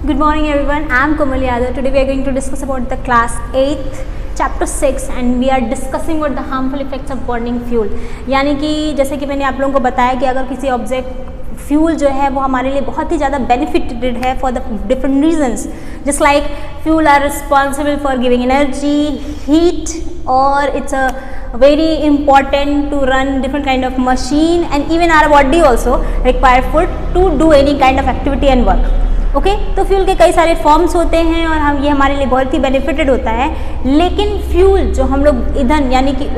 Good morning everyone, I am Komal Yadav. Today we are going to discuss about the class 8th chapter 6 and we are discussing about the harmful effects of burning fuel. यानी कि जैसे कि मैंने आप लोगों को बताया कि अगर किसी ऑब्जेक्ट फ्यूल जो है वो हमारे लिए बहुत ही ज़्यादा बेनिफिटेड है for the different reasons, just like fuel are responsible for giving energy, heat और it's a very important to run different kind of machine and even our body also require food to do any kind of activity and work. Okay तो fuel के कई सारे forms होते हैं और हम ये हमारे लिए बहुत ही बेनिफिटेड होता है, लेकिन फ्यूल जो हम लोग ईंधन यानी कि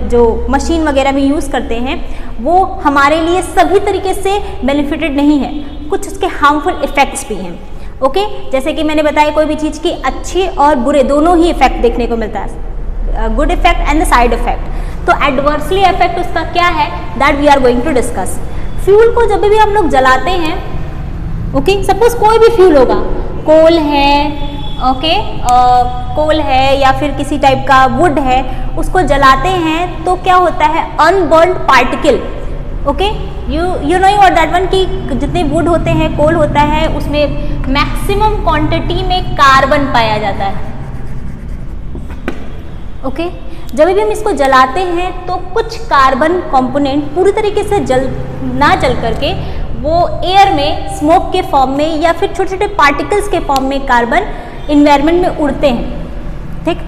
जो मशीन वगैरह में यूज़ करते हैं वो हमारे लिए सभी तरीके से बेनिफिटेड नहीं है, कुछ उसके हार्मफुल इफ़ेक्ट्स भी हैं. ओके जैसे कि मैंने बताया कोई भी चीज़ की अच्छे और बुरे दोनों ही इफेक्ट देखने को मिलता है, good effect and the side effect. तो एडवर्सली इफेक्ट उसका क्या है that we are going to discuss. Fuel को जब भी हम लोग जलाते हैं, ओके सपोज कोई भी फ्यूल होगा, कोल है, ओके कोल है या फिर किसी टाइप का वुड है, उसको जलाते हैं तो क्या होता है unburned particle. Okay you know what that one कि जितने वुड होते हैं, कोल होता है, उसमें मैक्सिमम क्वांटिटी में कार्बन पाया जाता है. ओके जब भी हम इसको जलाते हैं तो कुछ कार्बन कंपोनेंट पूरी तरीके से ना जल करके वो एयर में स्मोक के फॉर्म में या फिर छोटे छोटे पार्टिकल्स के फॉर्म में कार्बन इन्वायरमेंट में उड़ते हैं. ठीक,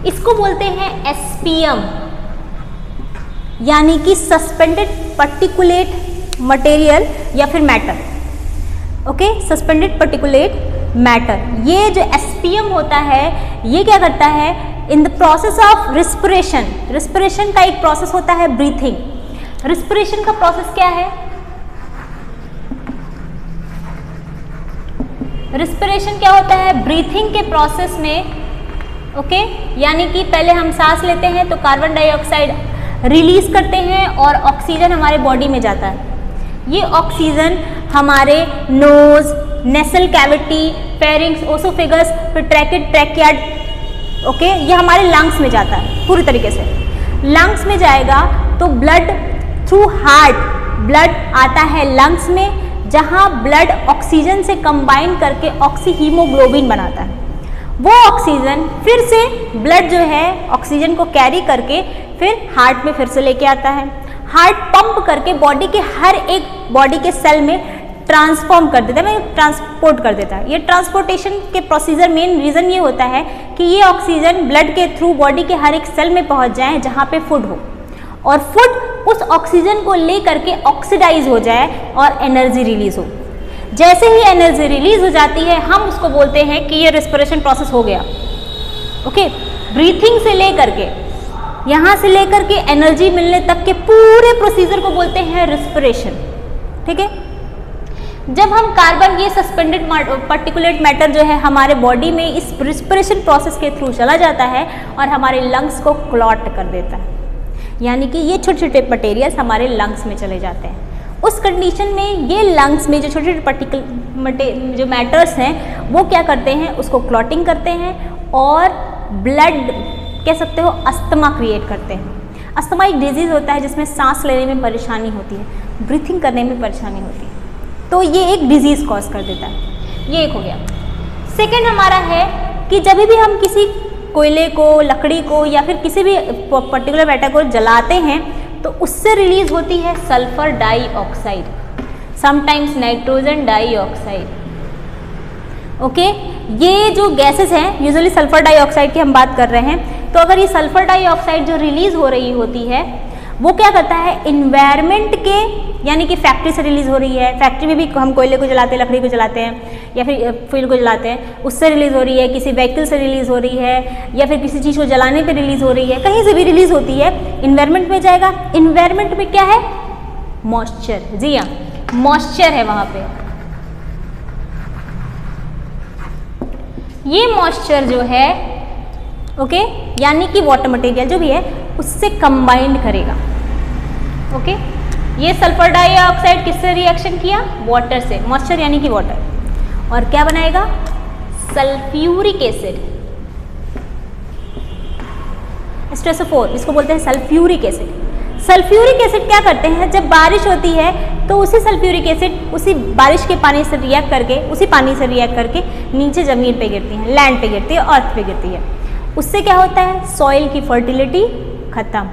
इसको बोलते हैं एसपीएम यानी कि सस्पेंडेड पार्टिकुलेट मटेरियल या फिर matter. Okay suspended particulate matter, ये जो एसपीएम होता है ये क्या करता है in the process of respiration. Respiration का एक प्रोसेस होता है ब्रीथिंग. रिस्पिरेशन का प्रोसेस क्या है? रिस्पिरेशन क्या होता है? ब्रीथिंग के प्रोसेस में ओके यानी कि पहले हम सांस लेते हैं तो कार्बन डाइऑक्साइड रिलीज करते हैं और ऑक्सीजन हमारे बॉडी में जाता है. ये ऑक्सीजन हमारे nose, nasal cavity, pharynx, oesophagus, फिर ट्रैकियार्ड, ओके ये हमारे लंग्स में जाता है पूरी तरीके से. लंग्स में जाएगा तो ब्लड थ्रू हार्ट ब्लड आता है लंग्स में, जहां ब्लड ऑक्सीजन से कंबाइन करके ऑक्सी हीमोग्लोबिन बनाता है. वो ऑक्सीजन फिर से ब्लड जो है ऑक्सीजन को कैरी करके फिर हार्ट में फिर से लेके आता है. हार्ट पंप करके बॉडी के हर एक बॉडी के सेल में ट्रांसफॉर्म कर देता है, ट्रांसपोर्ट कर देता है. ये ट्रांसपोर्टेशन के प्रोसीजर मेन रीज़न ये होता है कि ये ऑक्सीजन ब्लड के थ्रू बॉडी के हर एक सेल में पहुंच जाए जहाँ पे फूड हो, और फूड उस ऑक्सीजन को ले करके ऑक्सीडाइज हो जाए और एनर्जी रिलीज हो. जैसे ही एनर्जी रिलीज हो जाती है हम उसको बोलते हैं कि ये रिस्पिरेशन प्रोसेस हो गया. ओके ब्रीथिंग से ले करके यहाँ से लेकर के एनर्जी मिलने तक के पूरे प्रोसीजर को बोलते हैं रिस्पिरेशन. ठीक है, जब हम कार्बन ये सस्पेंडेड पार्टिकुलेट मैटर जो है हमारे बॉडी में इस रिस्पिरेशन प्रोसेस के थ्रू चला जाता है और हमारे लंग्स को क्लॉट कर देता है, यानी कि ये छोटे छोटे मटेरियल्स हमारे लंग्स में चले जाते हैं. उस कंडीशन में ये लंग्स में जो छोटे छोटे जो मैटर्स हैं वो क्या करते हैं, उसको क्लॉटिंग करते हैं और ब्लड कह सकते हो अस्थमा क्रिएट करते हैं. अस्थमा एक डिजीज़ होता है जिसमें सांस लेने में परेशानी होती है, ब्रीथिंग करने में परेशानी होती है, तो ये एक डिजीज़ कॉज कर देता है. ये एक हो गया. सेकेंड हमारा है कि जब भी हम किसी कोयले को, लकड़ी को या फिर किसी भी पर्टिकुलर मैटर को जलाते हैं तो उससे रिलीज होती है sulphur dioxide, sometimes nitrogen dioxide. Okay ये जो गैसेस हैं यूजुअली सल्फर डाइऑक्साइड की हम बात कर रहे हैं. तो अगर ये सल्फर डाइऑक्साइड जो रिलीज हो रही होती है वो क्या करता है इन्वायरमेंट के, यानी कि फैक्ट्री से रिलीज हो रही है, फैक्ट्री में भी हम कोयले को जलाते हैं, लकड़ी को जलाते हैं या फिर फ्यूल को जलाते हैं, उससे रिलीज हो रही है, किसी व्हीकल से रिलीज हो रही है या फिर किसी चीज़ को जलाने पे रिलीज हो रही है, कहीं से भी रिलीज होती है, इन्वायरमेंट में जाएगा. इन्वायरमेंट में क्या है? मॉइस्चर. जी हाँ मॉइस्चर है वहाँ पे. ये मॉइस्चर जो है ओके यानी कि वाटर मटेरियल जो भी है उससे कंबाइंड करेगा. ओके ये सल्फर डाइऑक्साइड किससे रिएक्शन किया? वाटर से. मॉइस्चर यानी कि वाटर, और क्या बनाएगा? Sulphuric acid. H2SO4 इसको बोलते हैं सल्फ्यूरिक एसिड. सल्फ्यूरिक एसिड क्या करते हैं, जब बारिश होती है तो उसी सल्फ्यूरिक एसिड उसी बारिश के पानी से रिएक्ट करके, उसी पानी से रिएक्ट करके नीचे ज़मीन पे गिरती हैं, लैंड पे गिरती है, अर्थ पे गिरती है। उससे क्या होता है, सॉइल की फर्टिलिटी खत्म,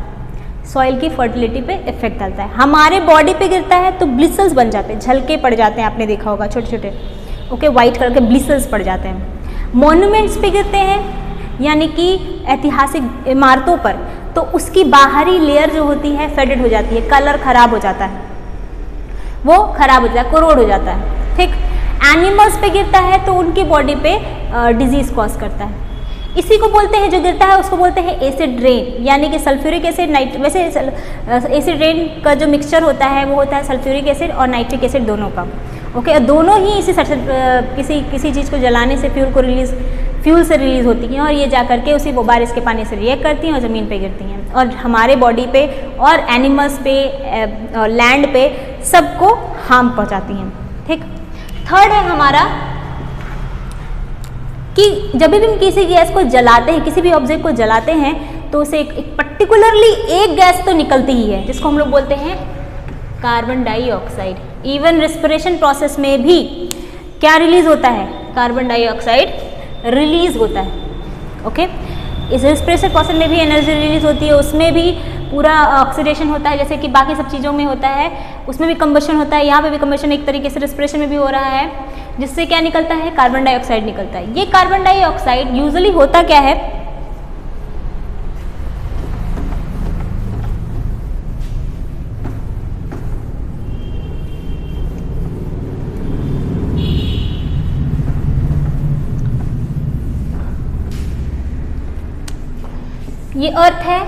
सॉइल की फर्टिलिटी पे इफेक्ट डालता है। हमारे बॉडी पे गिरता है तो ब्लिसल्स बन जाते हैं, झलके पड़ जाते हैं, आपने देखा होगा छोटे छोटे, ओके, वाइट कलर के ब्लिसल्स पड़ जाते हैं। मॉन्यूमेंट्स पे गिरते हैं, यानी कि ऐतिहासिक इमारतों पर, तो उसकी बाहरी लेयर जो होती है फेडेड हो जाती है, कलर खराब हो जाता है, वो खराब हो जाता है, कोरोड हो जाता है, ठीक। एनिमल्स पे गिरता है तो उनकी बॉडी पे डिजीज कॉज करता है। इसी को बोलते हैं, जो गिरता है उसको बोलते हैं एसिड रेन, यानी कि सल्फ्यूरिक एसिड वैसे एसिड रेन का जो मिक्सचर होता है वो होता है सल्फ्यूरिक एसिड और नाइट्रिक एसिड दोनों का, ओके। दोनों ही इसी किसी चीज़ को जलाने से फ्यूल से रिलीज होती हैं और ये जा करके उसी वो बारिश के पानी से रिएक्ट करती हैं और ज़मीन पे गिरती हैं और हमारे बॉडी पे और एनिमल्स पे, लैंड पे सबको हार्म पहुंचाती हैं, ठीक। थर्ड है हमारा कि जब भी हम किसी गैस को जलाते हैं, किसी भी ऑब्जेक्ट को जलाते हैं तो उसे एक पर्टिकुलरली एक गैस तो निकलती ही है जिसको हम लोग बोलते हैं carbon dioxide. Even respiration process में भी क्या रिलीज होता है, कार्बन डाइऑक्साइड रिलीज होता है, ओके। इस रेस्पिरेशन प्रोसेस में भी एनर्जी रिलीज होती है, उसमें भी पूरा ऑक्सीडेशन होता है जैसे कि बाकी सब चीज़ों में होता है, उसमें भी कंबशन होता है, यहाँ पे भी कंबशन एक तरीके से रेस्पिरेशन में भी हो रहा है, जिससे क्या निकलता है, कार्बन डाइऑक्साइड निकलता है। ये कार्बन डाइऑक्साइड यूजुअली होता क्या है, ये अर्थ है,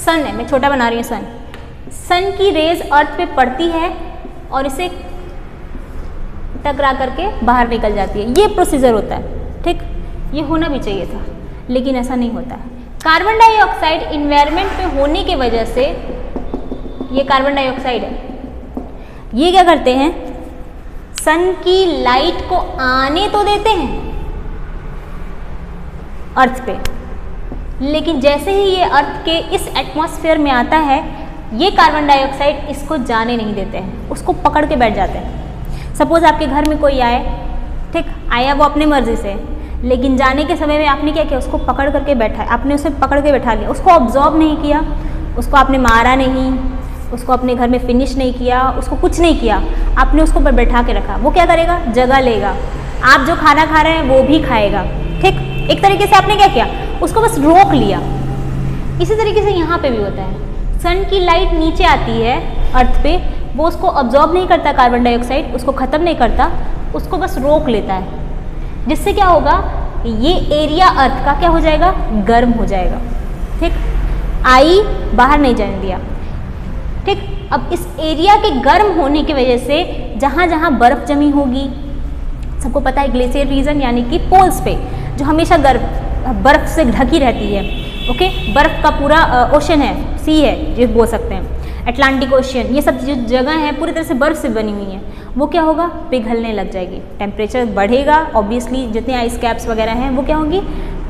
सन है, मैं छोटा बना रही हूँ, सन की रेज अर्थ पे पड़ती है और इसे टकरा करके बाहर निकल जाती है। ये प्रोसीजर होता है, ठीक। ये होना भी चाहिए था लेकिन ऐसा नहीं होता है। कार्बन डाइऑक्साइड इन्वायरमेंट में होने की वजह से, ये कार्बन डाइऑक्साइड है, ये क्या करते हैं, सन की लाइट को आने तो देते हैं अर्थ पे, लेकिन जैसे ही ये अर्थ के इस एटमॉस्फेयर में आता है ये कार्बन डाइऑक्साइड इसको जाने नहीं देते हैं, उसको पकड़ के बैठ जाते हैं। सपोज आपके घर में कोई आए, ठीक, आया वो अपने मर्जी से, लेकिन जाने के समय में आपने क्या किया, उसको पकड़ करके बैठा है, आपने उसे पकड़ के बैठा लिया, उसको ऑब्जॉर्व नहीं किया, उसको आपने मारा नहीं, उसको अपने घर में फिनिश नहीं किया, उसको कुछ नहीं किया, आपने उसको पर बैठा के रखा। वो क्या करेगा, जगह लेगा, आप जो खाना खा रहे हैं वो भी खाएगा, ठीक। एक तरीके से आपने क्या किया, उसको बस रोक लिया। इसी तरीके से यहाँ पे भी होता है, सन की लाइट नीचे आती है अर्थ पे, वो उसको ऑब्जॉर्ब नहीं करता कार्बन डाइऑक्साइड, उसको ख़त्म नहीं करता, उसको बस रोक लेता है, जिससे क्या होगा, ये एरिया अर्थ का क्या हो जाएगा, गर्म हो जाएगा, ठीक। आई बाहर नहीं जाने दिया, ठीक। अब इस एरिया के गर्म होने की वजह से जहाँ जहाँ बर्फ़ जमी होगी, सबको पता है ग्लेशियर रीजन यानी कि पोल्स पे जो हमेशा बर्फ़ से ढकी रहती है, ओके। बर्फ़ का पूरा ओशन है, सी है ये बोल सकते हैं, अटलांटिक ओशियन, ये सब जो जगह है पूरी तरह से बर्फ़ से बनी हुई है, वो क्या होगा, पिघलने लग जाएगी। टेम्परेचर बढ़ेगा, ऑब्वियसली जितने आइस कैप्स वगैरह हैं वो क्या होंगी,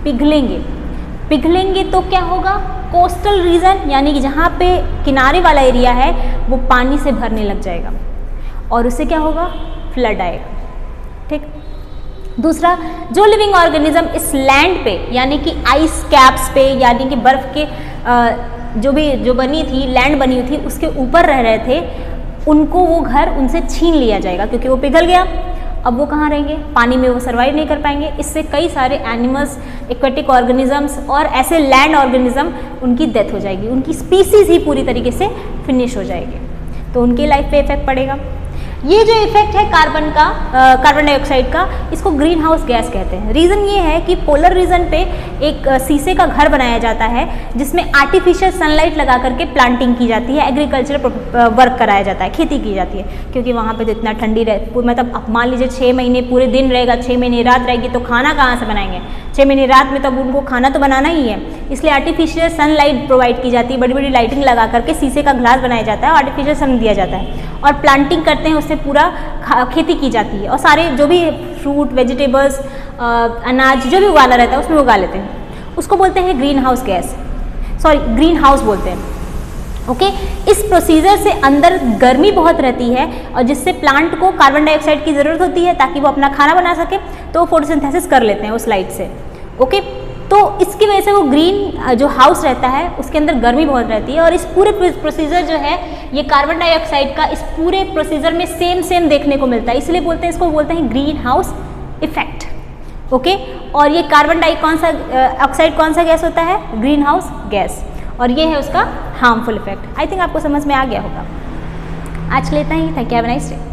पिघलेंगे तो क्या होगा, कोस्टल रीजन यानी कि जहाँ पे किनारे वाला एरिया है वो पानी से भरने लग जाएगा और उससे क्या होगा, फ्लड आएगा, ठीक। दूसरा, जो लिविंग ऑर्गेनिज्म इस लैंड पे यानी कि आइस कैप्स पे यानी कि बर्फ़ के जो बनी थी, लैंड बनी हुई थी उसके ऊपर रह रहे थे, उनको वो घर उनसे छीन लिया जाएगा क्योंकि वो पिघल गया। अब वो कहाँ रहेंगे, पानी में वो सर्वाइव नहीं कर पाएंगे। इससे कई सारे एनिमल्स, एक्वेटिक ऑर्गेनिजम्स और ऐसे लैंड ऑर्गेनिज्म उनकी डेथ हो जाएगी, उनकी स्पीसीज ही पूरी तरीके से फिनिश हो जाएगी, तो उनकी लाइफ पे इफेक्ट पड़ेगा। ये जो इफेक्ट है कार्बन डाइऑक्साइड का, इसको ग्रीन हाउस गैस कहते हैं। रीज़न ये है कि पोलर रीजन पे एक शीशे का घर बनाया जाता है जिसमें आर्टिफिशियल सनलाइट लगा करके प्लांटिंग की जाती है, एग्रीकल्चर वर्क कराया जाता है, खेती की जाती है, क्योंकि वहाँ पे तो इतना ठंडी मतलब अब मान लीजिए 6 महीने पूरे दिन रहेगा, 6 महीने रात रहेगी, तो खाना कहाँ से बनाएंगे, 6 महीने रात में तो अब उनको खाना तो बनाना ही है, इसलिए आर्टिफिशियल सनलाइट प्रोवाइड की जाती है, बड़ी बड़ी लाइटिंग लगा करके शीशे का ग्लास बनाया जाता है, आर्टिफिशियल सन दिया जाता है और प्लांटिंग करते हैं, उससे पूरा खेती की जाती है और सारे जो भी फ्रूट, वेजिटेबल्स, अनाज जो भी उगाना रहता है उसमें उगा लेते हैं। उसको बोलते हैं green house gas, sorry green house बोलते हैं, ओके इस प्रोसीजर से अंदर गर्मी बहुत रहती है और जिससे प्लांट को कार्बन डाइऑक्साइड की ज़रूरत होती है ताकि वो अपना खाना बना सके, तो वो फोटोसिंथेसिस कर लेते हैं उस लाइट से। ओके तो इसकी वजह से वो ग्रीन जो हाउस रहता है उसके अंदर गर्मी बहुत रहती है और इस पूरे प्रोसीजर जो है ये कार्बन डाइऑक्साइड का इस पूरे प्रोसीजर में सेम देखने को मिलता है, इसलिए बोलते हैं, इसको बोलते हैं ग्रीन हाउस इफेक्ट। ओके और ये कार्बन डाइऑक्साइड कौन सा गैस होता है? ग्रीन हाउस गैस, और ये है उसका हार्मफुल इफेक्ट। आई थिंक आपको समझ में आ गया होगा। आज के लिए इतना ही। Thank you, have a nice day.